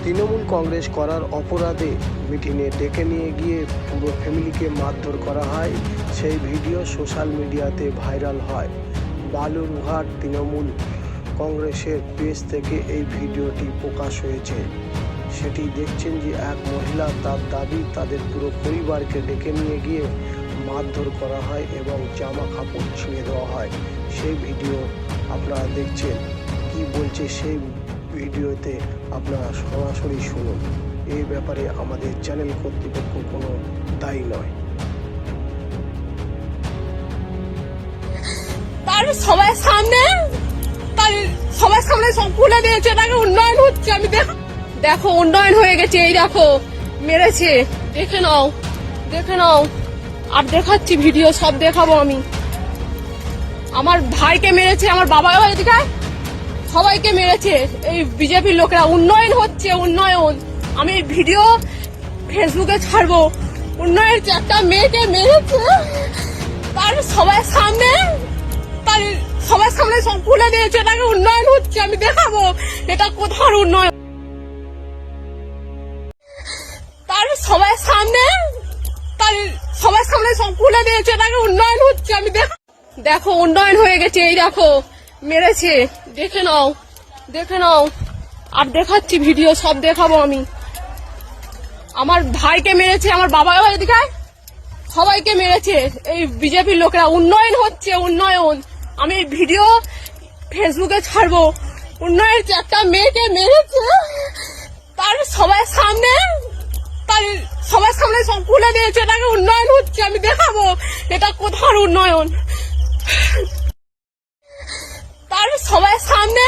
তৃণমূল কংগ্রেস করার অপরাধে মিটিংয়ে ডেকে নিয়ে গিয়ে পুরো ফ্যামিলিকে মারধর করা হয়। সেই ভিডিও সোশ্যাল মিডিয়াতে ভাইরাল হয়। বালুরঘাট তৃণমূল কংগ্রেসের পেজ থেকে এই ভিডিওটি প্রকাশ হয়েছে। সেটি দেখছেন যে এক মহিলা তার দাবি তাদের পুরো পরিবারকে ডেকে নিয়ে গিয়ে মারধর করা হয় এবং জামা কাপড় ছিঁড়ে দেওয়া হয়। সেই ভিডিও আপনারা দেখছেন। কি বলছে সেই ভিডিওতে আপনারা সরাসরি শুনুন। এই ব্যাপারে আমাদের চ্যানেল কর্তৃপক্ষ কোনো দায়ী নয়। তার সবার সামনে সব খুলে দিয়েছে, তাকে উন্নয়ন হচ্ছে। আমি দেখো উন্নয়ন হয়ে গেছে, এই দেখো মেরেছে, দেখে নাও আর দেখাচ্ছি ভিডিও, সব দেখাবো আমি। আমার ভাইকে মেরেছে, আমার বাবা এদিকে সবাইকে মেরেছে এই বিজেপির লোকেরা। উন্নয়ন হচ্ছে, উন্নয়ন। আমি ভিডিও ফেসবুকে ছাড়বো। উন্নয়ন একটা মেয়েকে মেরেছে, তার সবার সামনে সব খুলে দিয়েছে, তাকে উন্নয়ন হচ্ছে। আমি দেখাবো এটা কোথার উন্নয়ন। তার সবার সামনে সব খুলে দিয়েছে, তাকে উন্নয়ন হচ্ছে। আমি দেখো উন্নয়ন হয়ে গেছে, এই দেখো মেরেছে, দেখে নাও আর দেখাচ্ছি ভিডিও, সব দেখাবো আমি। আমার ভাইকে মেরেছে, আমার বাবা এদিকে সবাইকে মেরেছে এই বিজেপির লোকেরা। উন্নয়ন হচ্ছে, উন্নয়ন। আমি ভিডিও ফেসবুকে ছাড়বো। উন্নয়ন একটা মেয়েকে মেরেছে, তার সবার সামনে সব খুলে দিয়েছে, তাকে উন্নয়ন হচ্ছে। আমি দেখাবো এটা কোথার উন্নয়ন। তার সবার সামনে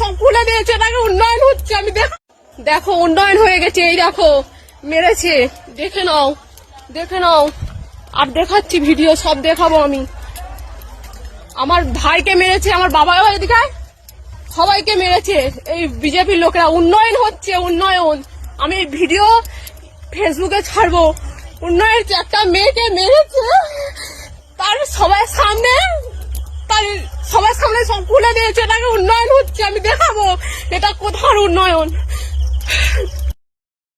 সব খুলে দিয়েছে, তাকে উন্নয়ন হচ্ছে। আমি দেখো উন্নয়ন হয়ে গেছে, এই দেখো মেরেছে, দেখে নাও আর দেখাচ্ছি ভিডিও, সব দেখাবো আমি। আমার ভাইকে মেরেছে, আমার বাবা এদিকে সবাইকে মেরেছে এই বিজেপির লোকেরা। উন্নয়ন হচ্ছে, উন্নয়ন। আমি ভিডিও ফেসবুকে ছাড়বো। উন্নয়ন একটা মেয়েকে মেরেছে, তার সবার সামনে সব খুলে দিয়েছে, তাকে উন্নয়ন হচ্ছে। আমি দেখাবো এটা কোথার উন্নয়ন।